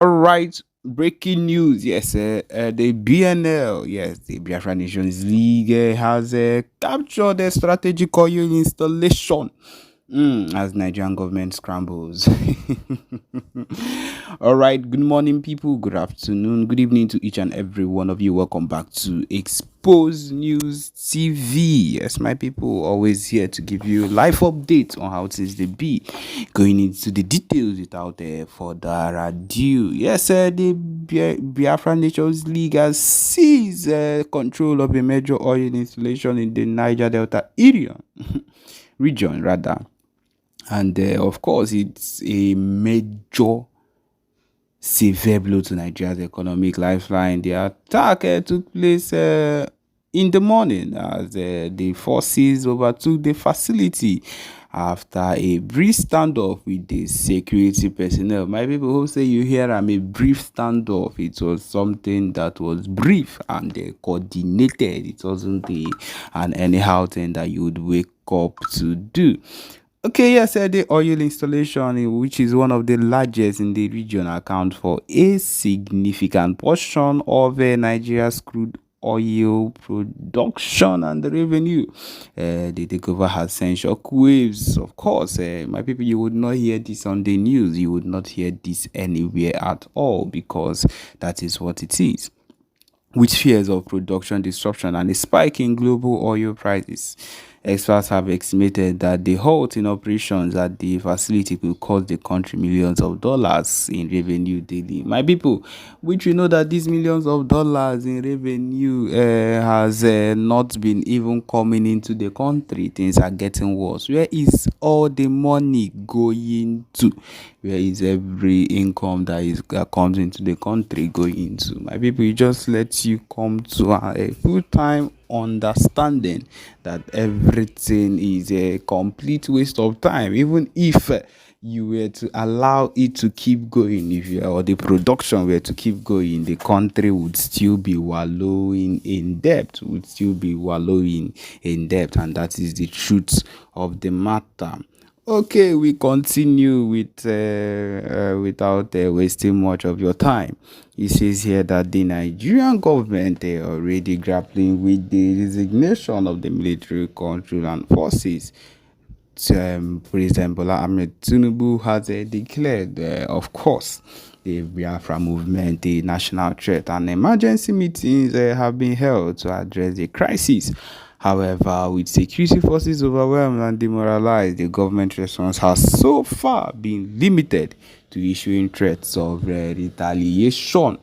All right, breaking news. Yes, the BNL, yes, the Biafra Nations League has captured a strategic oil installation as Nigerian government scrambles. All right, good morning, people. Good afternoon, good evening to each and every one of you. Welcome back to Expose News TV. Yes, my people, always here to give you live updates on how things they be. Going into the details without further ado. Yes, the Biafra Nations League has seized control of a major oil installation in the Niger Delta area region rather, and of course it's a major severe blow to Nigeria's economic lifeline. The attack took place in the morning as the forces overtook the facility after a brief standoff with the security personnel. My people who say you hear I'm a brief standoff, it was something that was brief and coordinated. It wasn't an anyhow thing that you would wake up to do. Okay, yes, the oil installation, which is one of the largest in the region, account for a significant portion of Nigeria's crude oil production and the revenue. The takeover has sent shockwaves. Of course, my people, you would not hear this on the news. You would not hear this anywhere at all because that is what it is. With fears of production disruption and a spike in global oil prices, experts have estimated that the halt in operations at the facility could cost the country millions of dollars in revenue daily. My people, which we know that these millions of dollars in revenue has not been even coming into the country. Things are getting worse. Where is all the money going to? Where is every income that comes into the country going into? My people, it just lets you come to a full-time understanding that everything is a complete waste of time, even if you were to allow it to keep going, or the production were to keep going, the country would still be wallowing in debt, and that is the truth of the matter. Okay, we continue with without wasting much of your time. It says here that the Nigerian government already grappling with the resignation of the military control and forces. President Bola Ahmed Tinubu has declared, of course, the Biafra movement a national threat, and emergency meetings have been held to address the crisis. However, with security forces overwhelmed and demoralized, the government response has so far been limited to issuing threats of retaliation.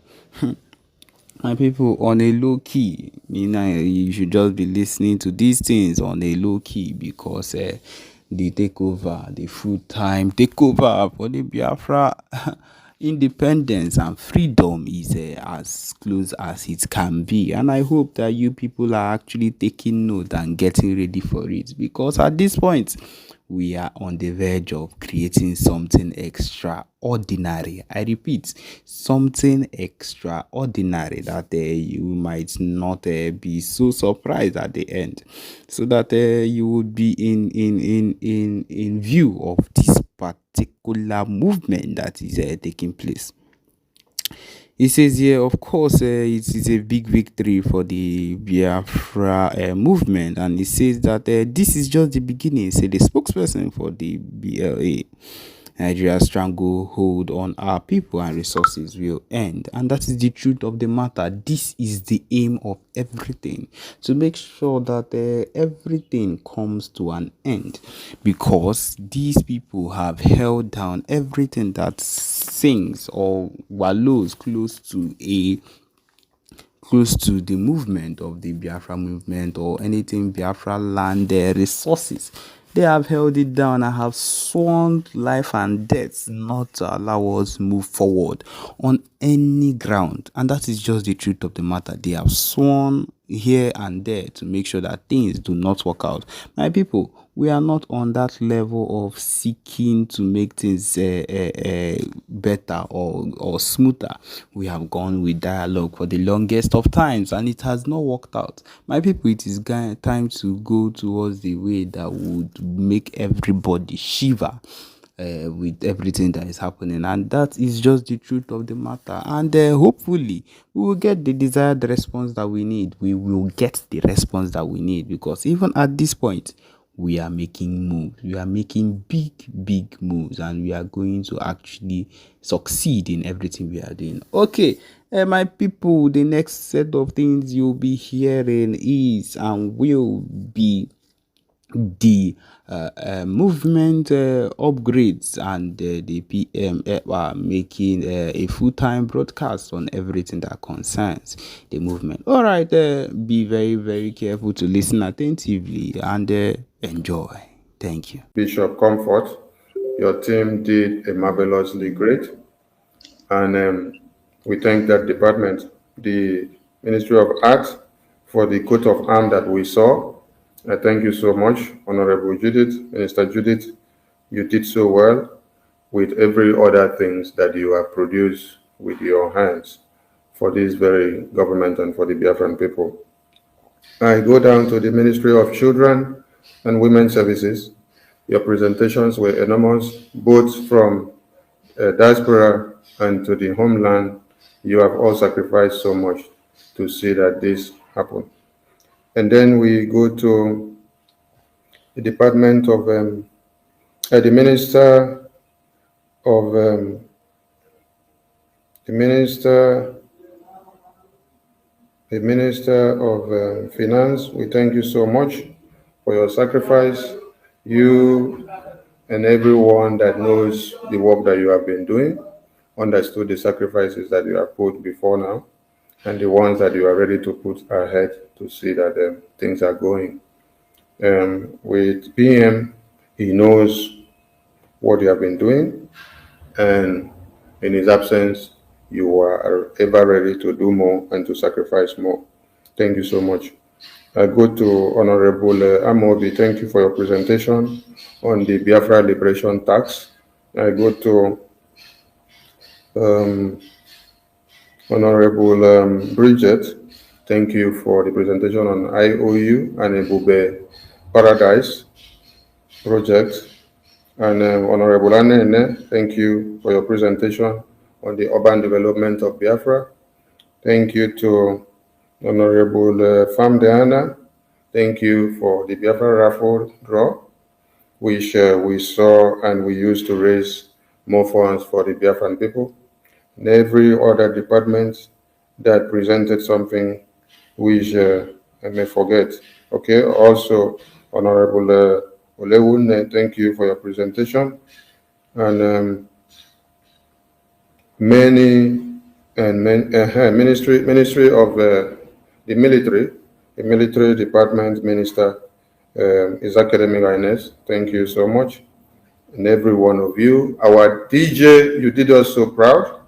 My people, on a low key, you should just be listening to these things on a low key because the takeover, the full time takeover for the Biafra independence and freedom is as close as it can be. And I hope that you people are actually taking note and getting ready for it, because at this point, we are on the verge of creating something extraordinary. I repeat, something extraordinary that you might not be so surprised at the end, so that you would be in view of this particular movement that is taking place. It says here, of course, it is a big victory for the Biafra movement, and it says that this is just the beginning. Say the spokesperson for the BLA. Nigeria's stranglehold on our people and resources will end. And that is the truth of the matter. This is the aim of everything, to make sure that everything comes to an end, because these people have held down everything that sings or wallows close to the movement of the Biafra movement or anything Biafra land resources. They have held it down and have sworn life and death not to allow us move forward on any ground. And that is just the truth of the matter. They have sworn here and there to make sure that things do not work out. My people, we are not on that level of seeking to make things better or smoother. We have gone with dialogue for the longest of times and it has not worked out. My people, it is time to go towards the way that would make everybody shiver with everything that is happening, and that is just the truth of the matter. And hopefully we will get the desired response that we need. We will get the response that we need, because even at this point we are making moves. We are making big moves, and we are going to actually succeed in everything we are doing. Okay, my people, the next set of things you'll be hearing is and will be the movement upgrades, and the PM Ekpa making a full-time broadcast on everything that concerns the movement. All right, be very careful to listen attentively and enjoy. Thank you. Bishop Comfort, your team did a marvelously great, and we thank that department, the Ministry of Arts, for the coat of arms that we saw. I thank you so much, Honorable Judith, Minister Judith. You did so well with every other things that you have produced with your hands for this very government and for the Biafran people. I go down to the Ministry of Children and Women's Services. Your presentations were enormous, both from diaspora and to the homeland. You have all sacrificed so much to see that this happen. And then we go to the Department of the Minister of the Minister of Finance. We thank you so much for your sacrifice. You and everyone that knows the work that you have been doing understood the sacrifices that you have put before now, and the ones that you are ready to put ahead to see that things are going. With PM, he knows what you have been doing, and in his absence, you are ever ready to do more and to sacrifice more. Thank you so much. I go to Honorable Amobi. Thank you for your presentation on the Biafra Liberation Tax. I go to Honorable Bridget. Thank you for the presentation on IOU and Ebube Paradise project. And Honorable Anene, thank you for your presentation on the urban development of Biafra. Thank you to Honorable Famdeana. Thank you for the Biafra raffle draw, which we saw and we used to raise more funds for the Biafran people. And every other department that presented something which I may forget. Okay, also Honorable Olewune, thank you for your presentation. And Ministry of the military department minister is Academic Ines. Thank you so much. And every one of you. Our DJ, you did us so proud.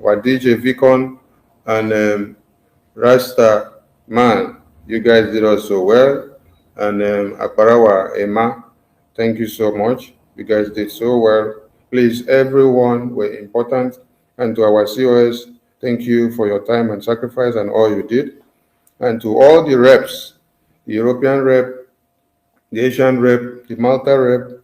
Our DJ Vicon and Rasta Man, you guys did us so well. And Akbarawa Emma, thank you so much. You guys did so well. Please, everyone were important. And to our COS, thank you for your time and sacrifice and all you did. And to all the reps, the European rep, the Asian rep, the Malta rep,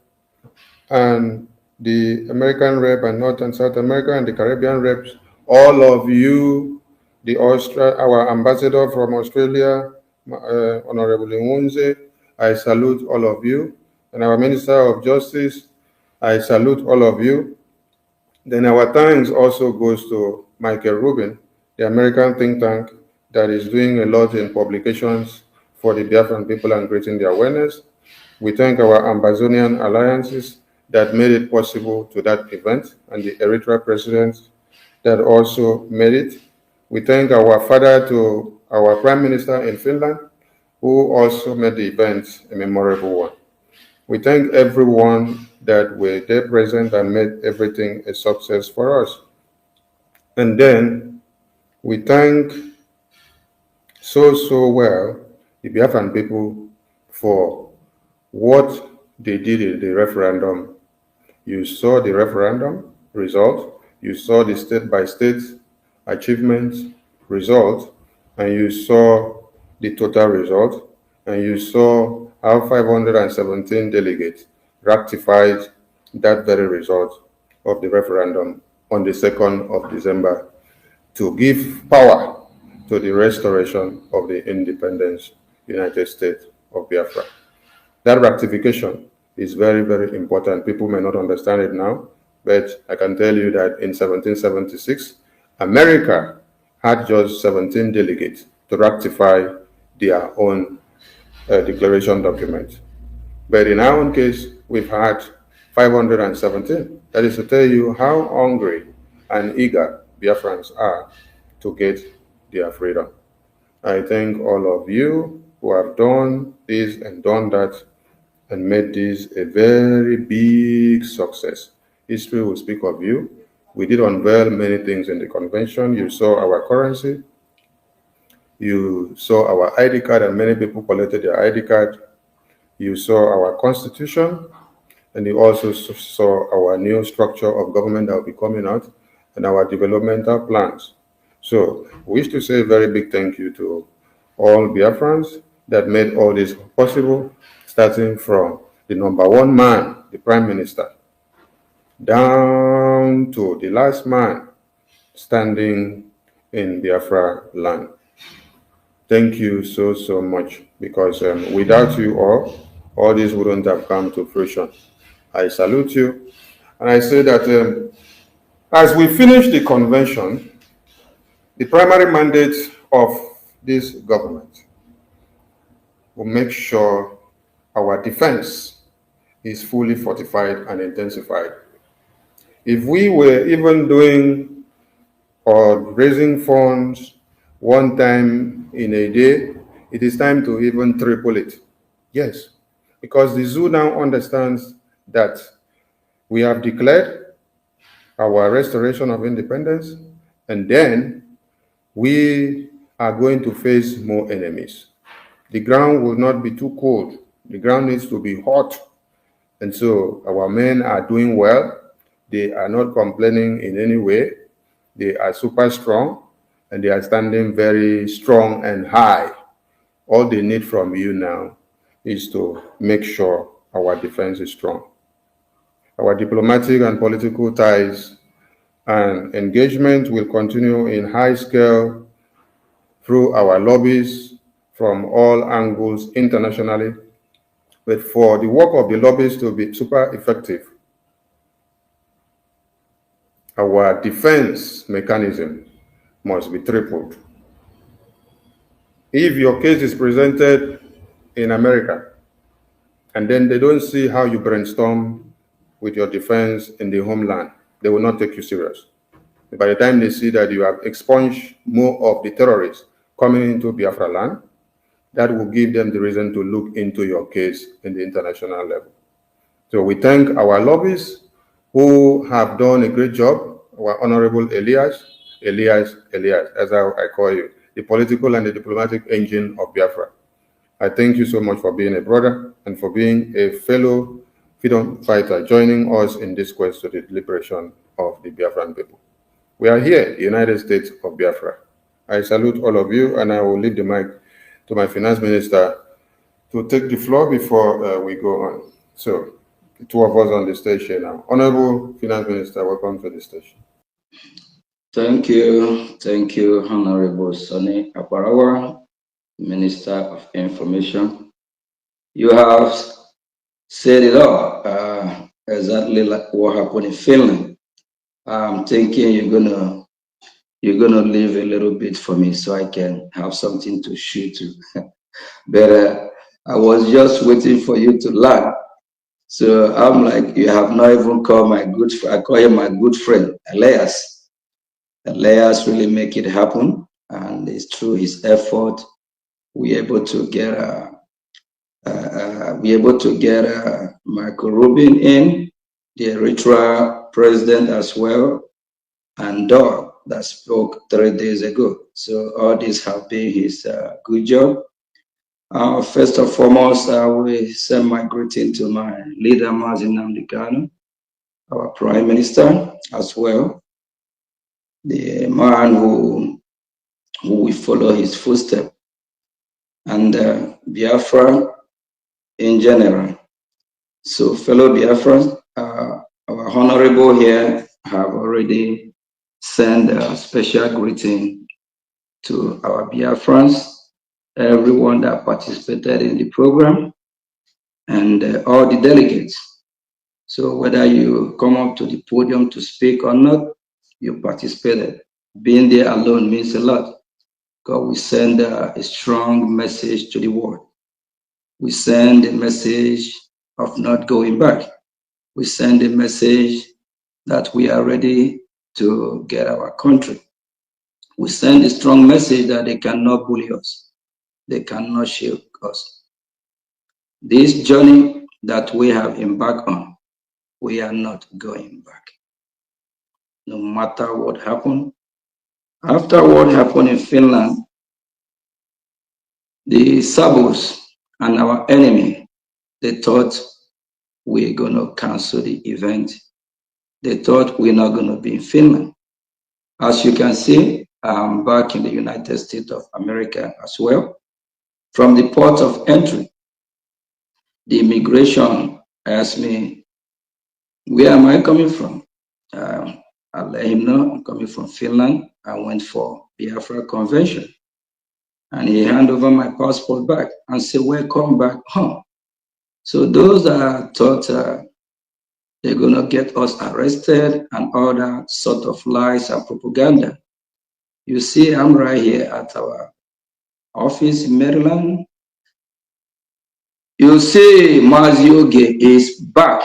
and the American rep, and North and South America, and the Caribbean reps, all of you, our ambassador from Australia, Honorable Nwunze, I salute all of you. And our Minister of Justice, I salute all of you. Then our thanks also goes to Michael Rubin, the American think tank that is doing a lot in publications for the Biafran people and creating the awareness. We thank our Amazonian alliances that made it possible to that event, and the Eritrea president that also made it. We thank our father to our Prime Minister in Finland, who also made the event a memorable one. We thank everyone that were there present and made everything a success for us. And then we thank so well the Biafran people for what they did in the referendum. You saw the referendum result, you saw the state-by-state achievements result, and you saw the total result, and you saw how 517 delegates ratified that very result of the referendum on the 2nd of December to give power to the restoration of the independence United States of Biafra. That ratification is very, very important. People may not understand it now, but I can tell you that in 1776, America had just 17 delegates to ratify their own declaration document. But in our own case, we've had 517. That is to tell you how hungry and eager Biafrans are to get their freedom. I thank all of you who have done this and done that and made this a very big success. History will speak of you. We did unveil many things in the convention. You saw our currency. You saw our ID card, and many people collected their ID card. You saw our constitution, and you also saw our new structure of government that will be coming out and our developmental plans. So we wish to say a very big thank you to all Biafrans that made all this possible, starting from the number one man, the Prime Minister, down to the last man standing in Biafra land. Thank you so, so much, because without you all this wouldn't have come to fruition. I salute you, and I say that as we finish the convention, the primary mandate of this government will make sure our defense is fully fortified and intensified. If we were even doing or raising funds one time in a day, it is time to even triple it. Yes, because the zoo now understands that we have declared our restoration of independence, and then we are going to face more enemies. The ground will not be too cold. The ground needs to be hot. And so our men are doing well. They are not complaining in any way. They are super strong, and they are standing very strong and high. All they need from you now is to make sure our defense is strong. Our diplomatic and political ties and engagement will continue in high scale through our lobbies from all angles internationally. But for the work of the lobbies to be super effective, our defense mechanism must be tripled. If your case is presented in America, and then they don't see how you brainstorm with your defense in the homeland, they will not take you serious. By the time they see that you have expunged more of the terrorists coming into Biafra land, that will give them the reason to look into your case in the international level. So we thank our lobbies who have done a great job. Our Honorable Elias, as I call you, the political and the diplomatic engine of Biafra. I thank you so much for being a brother and for being a fellow freedom fighter, joining us in this quest to the liberation of the Biafran people. We are here, the United States of Biafra. I salute all of you, and I will leave the mic to my finance minister to take the floor before we go on. So, the two of us on the stage here now. Honorable Finance Minister, welcome to the station. Thank you, Honorable Sonny Aparawa, Minister of Information. You have said it all, exactly like what happened in Finland. I'm thinking you're gonna leave a little bit for me so I can have something to shoot to. But I was just waiting for you to land. So I'm like, you have not even called my good friend. I call him my good friend, Elias. Elias really make it happen, and it's through his effort we able to get Michael Rubin in, the Eritrea president as well, and Doug that spoke 3 days ago. So all these have been his good job. First and foremost, I will send my greeting to my leader, Mazin Namdekano, our Prime Minister as well, the man who will follow his footsteps, and Biafra in general. So fellow Biafrans, Honorable here have already sent a special greeting to our Biafrans, everyone that participated in the program, and all the delegates. So whether you come up to the podium to speak or not, you participated. Being there alone means a lot, because we send a strong message to the world. We send a message of not going back. We send a message that we are ready to get our country. We send a strong message that they cannot bully us. They cannot shake us. This journey that we have embarked on, we are not going back. No matter what happened. After what happened in Finland, the Sabos and our enemy, they thought we're going to cancel the event. They thought we're not going to be in Finland. As you can see, I'm back in the United States of America as well. From the port of entry, the immigration asked me, where am I coming from? I let him know I'm coming from Finland. I went for Biafra Convention. And he handed over my passport back and said, welcome back home. So those that thought they're going to get us arrested and all that sort of lies and propaganda. You see, I'm right here at our office in Maryland. You see, Mazioge is back.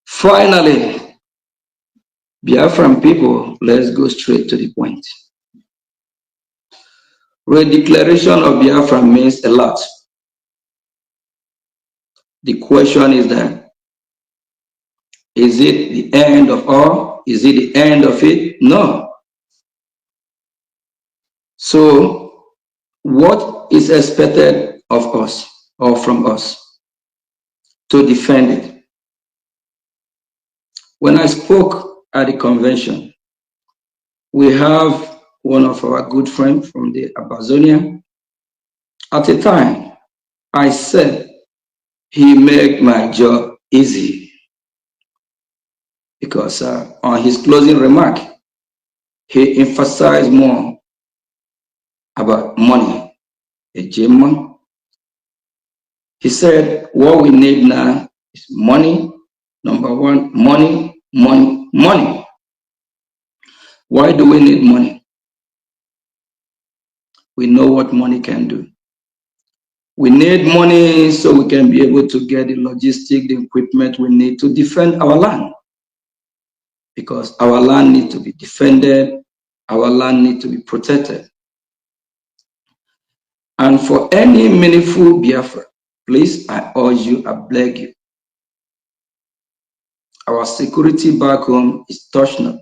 Finally, Biafran people, let's go straight to the point. Redeclaration of Biafra means a lot. The question is that, is it the end of all? Is it the end of it? No. So, what is expected of us or from us to defend it? When I spoke at the convention, we have one of our good friends from the Amazonia. At the time, I said, he made my job easy because on his closing remark, he emphasized more about money. A German. He said, what we need now is money. Number one, money, money, money. Why do we need money? We know what money can do. We need money so we can be able to get the logistic, the equipment we need to defend our land. Because our land needs to be defended, our land needs to be protected. And for any meaningful Biafra, please, I urge you, I beg you. Our security back home is touching.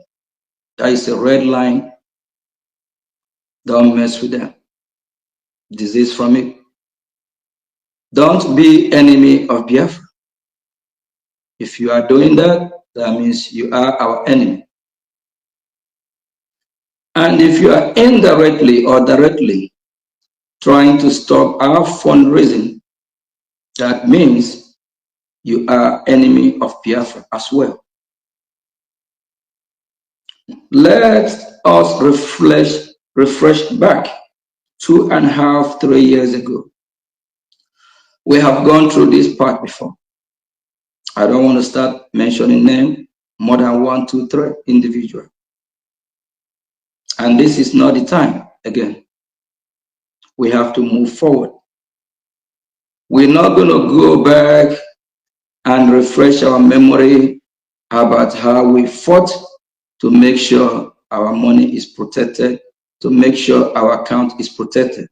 That is a red line. Don't mess with them. Disease from it. Don't be enemy of Biafra. If you are doing that, that means you are our enemy. And if you are indirectly or directly trying to stop our fundraising, that means you are enemy of Biafra as well. Let us refresh back 2.5, 3 years ago. We have gone through this part before. I don't want to start mentioning names, more than 1, 2, 3 individuals. And this is not the time again. We have to move forward. We're not going to go back and refresh our memory about how we fought to make sure our money is protected, to make sure our account is protected.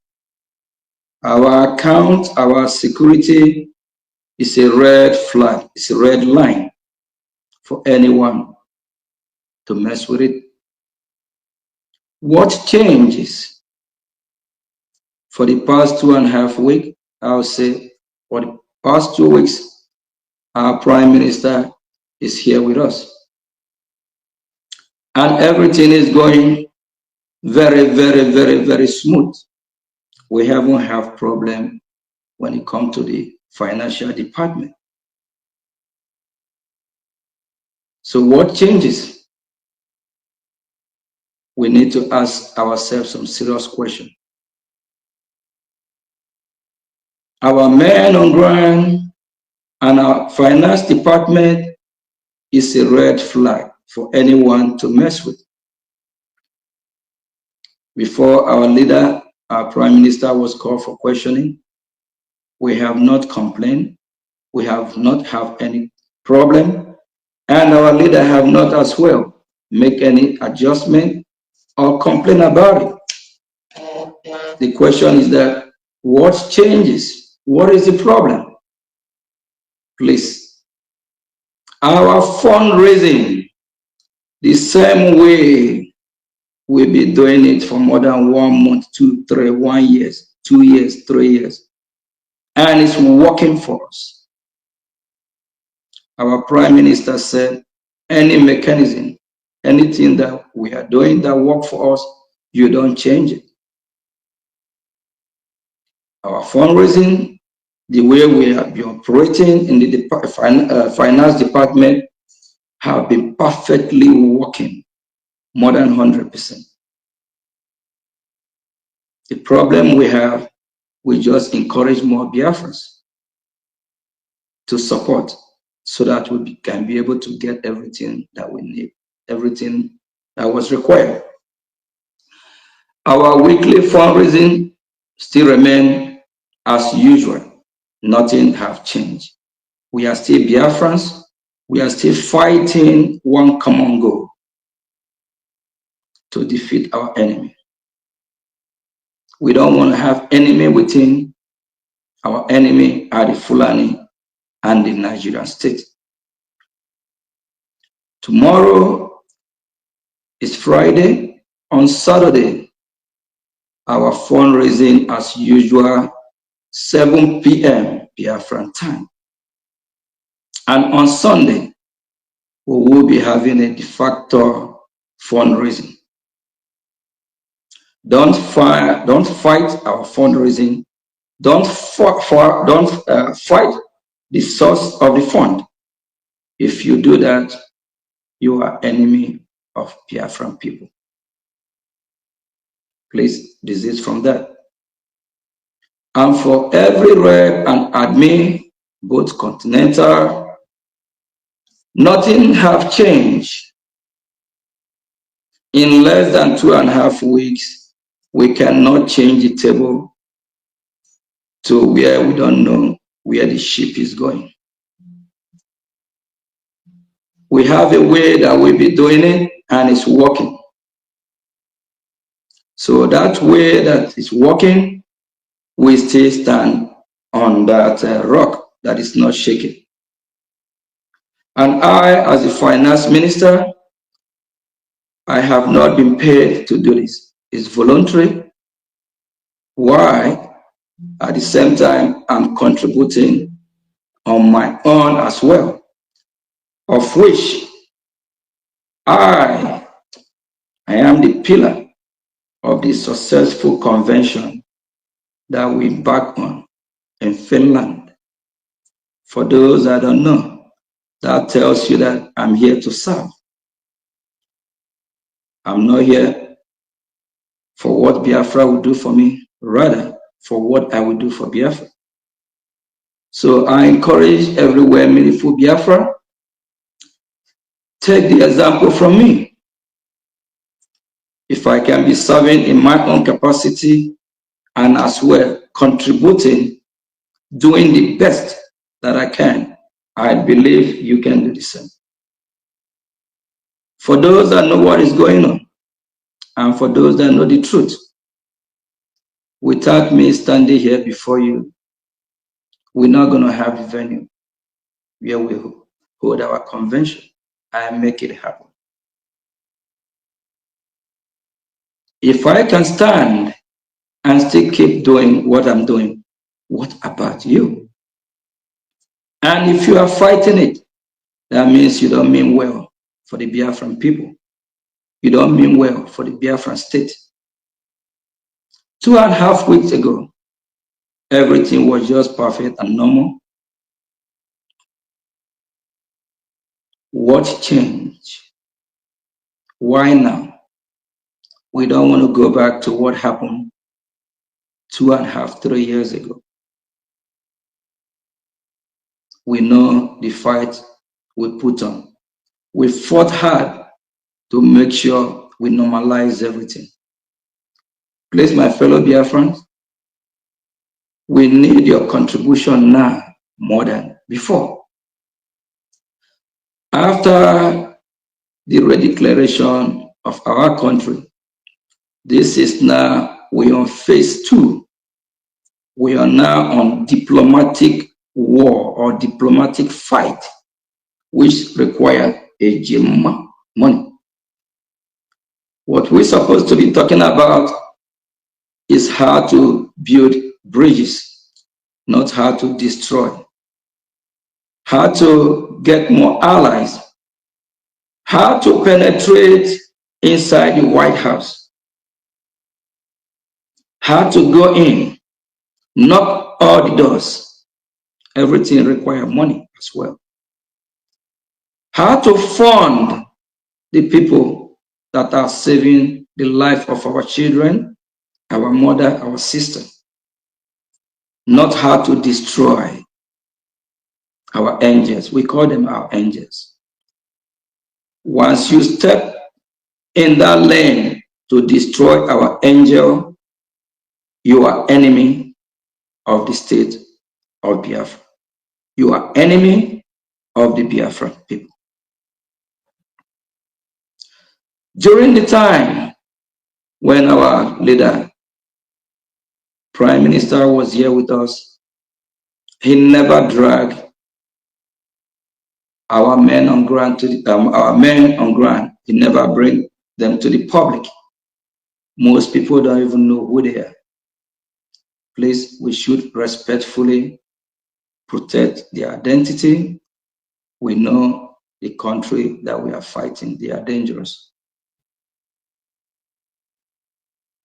Our account, our security is a red flag, it's a red line for anyone to mess with it. What changes for the past 2.5 weeks? I'll say for the past 2 weeks, our Prime Minister is here with us. And everything is going very, very, very, very smooth. We haven't had problem when it comes to the financial department. So what changes? We need to ask ourselves some serious questions. Our men on ground and our finance department is a red flag for anyone to mess with. Before our leader, our prime minister, was called for questioning, we have not complained. We have not have any problem. And our leader have not as well make any adjustment or complain about it. The question is that what changes? What is the problem? Please. Our fundraising, the same way we've been doing it for more than 1 month, 2, 3, 1 year, 2 years, 3 years. And it's working for us. Our prime minister said, any mechanism, anything that we are doing that work for us, you don't change it. Our fundraising, the way we have been operating in the finance department, have been perfectly working, more than 100%. The problem we have, we just encourage more Biafrans to support so that we can be able to get everything that we need, everything that was required. Our weekly fundraising still remain as usual. Nothing have changed. We are still Biafrans. We are still fighting one common goal: to defeat our enemy. We don't want to have enemy within. Our enemy are the Fulani and the Nigerian state. Tomorrow is Friday. On Saturday, our fundraising as usual, 7 p.m. Biafran time. And on Sunday, we will be having a de facto fundraising. Don't fight our fundraising. Don't fight the source of the fund. If you do that, you are enemy of Biafran people. Please desist from that. And for every rep and admin, both continental, nothing have changed. In less than 2.5 weeks, we cannot change the table to where we don't know where the ship is going. We have a way that we'll be doing it, and it's working. So that way that is working, we still stand on that rock that is not shaking. And I, as a finance minister, I have not been paid to do this. It's voluntary. Why? At the same time, I'm contributing on my own as well, of which I am the pillar of the successful convention that we back on in Finland. For those that don't know, that tells you that I'm here to serve. I'm not here for what Biafra will do for me, rather for what I will do for Biafra. So I encourage everywhere meaningful Biafra, take the example from me. If I can be serving in my own capacity and as well contributing, doing the best that I can, I believe you can do the same. For those that know what is going on, and for those that know the truth, without me standing here before you, we're not going to have a venue where we hold our convention and make it happen. If I can stand and still keep doing what I'm doing, what about you? And if you are fighting it, that means you don't mean well for the Biafran people. You don't mean well for the Biafran state. 2.5 weeks ago, everything was just perfect and normal. What changed? Why now? We don't want to go back to what happened 2.5, 3 years ago. We know the fight we put on. We fought hard to make sure we normalize everything. Please, my fellow Biafrans, we need your contribution now more than before. After the redeclaration of our country, this is now, we are on phase 2. We are now on diplomatic war or diplomatic fight, which require a gym money. What we're supposed to be talking about is how to build bridges, not how to destroy. How to get more allies. How to penetrate inside the White House. How to go in, knock all the doors. Everything requires money as well. How to fund the people that are saving the life of our children, our mother, our sister. Not how to destroy our angels. We call them our angels. Once you step in that lane to destroy our angel, you are enemy of the state of Biafra. You are enemy of the Biafra people. During the time when our leader, Prime Minister, was here with us, he never dragged our men on ground to the, He never bring them to the public. Most people don't even know who they are. Please, we should respectfully protect their identity. We know the country that we are fighting, they are dangerous.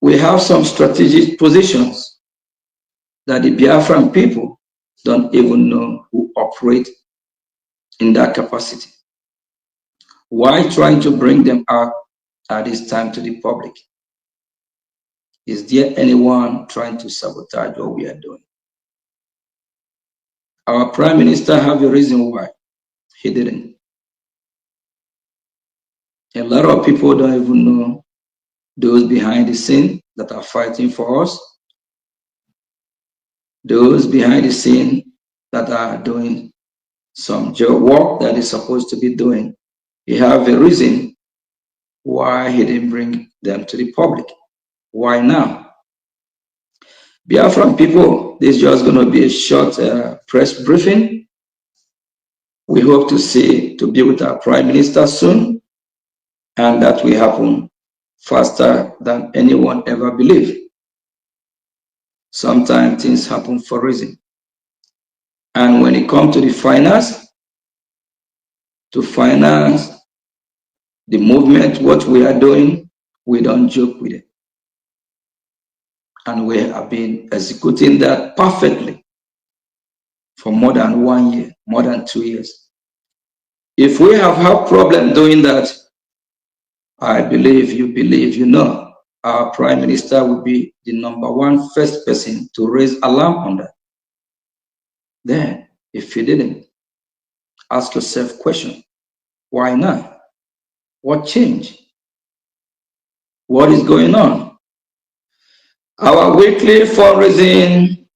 We have some strategic positions that the Biafran people don't even know who operate in that capacity. Why trying to bring them out at this time to the public? Is there anyone trying to sabotage what we are doing? Our Prime Minister have a reason why he didn't. A lot of people don't even know those behind the scene that are fighting for us, those behind the scene that are doing some job work that is supposed to be doing. He have a reason why he didn't bring them to the public. Why now? Biafran people, this is just going to be a short press briefing. We hope to be with our Prime Minister soon, and that will happen faster than anyone ever believed. Sometimes things happen for a reason. And when it comes to the finance, to finance the movement, what we are doing, we don't joke with it. And we have been executing that perfectly for more than 1 year, more than 2 years. If we have had problem doing that, I believe, you know, our Prime Minister will be the #1 first person to raise alarm on that. Then, if he didn't, ask yourself question, why not? What changed? What is going on? Our weekly fundraising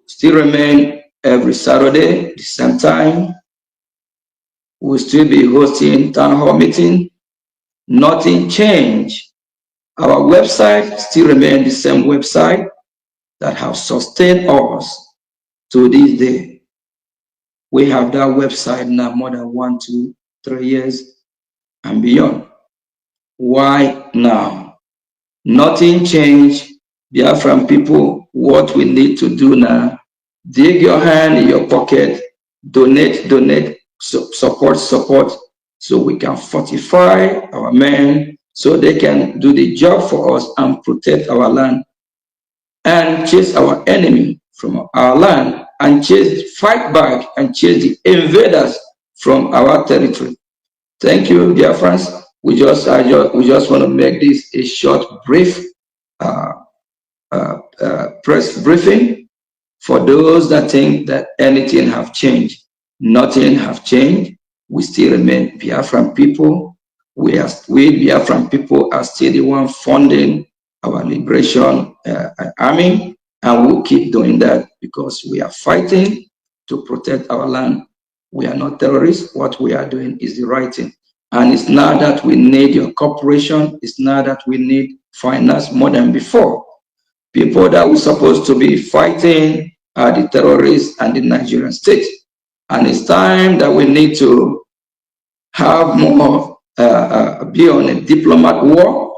still remain every Saturday, the same time. We'll still be hosting town hall meeting. Nothing changed. Our website still remains the same website that has sustained us to this day. We have that website now more than 1, 2, 3 years and beyond. Why now? Nothing changed. Biafran people, what we need to do now, dig your hand in your pocket, donate, support, so we can fortify our men, so they can do the job for us and protect our land and chase our enemy from our land and fight back and chase the invaders from our territory. Thank you, dear friends. We just want to make this a short, brief uh, press briefing for those that think that anything have changed. Nothing have changed. We still remain Biafran people. We Biafran people are still the one funding our liberation army, and we'll keep doing that because we are fighting to protect our land. We are not terrorists. What we are doing is the right thing. And it's not that we need your cooperation. It's not that we need finance more than before. People that were supposed to be fighting are the terrorists and the Nigerian state. And it's time that we need to have more, be on a diplomat war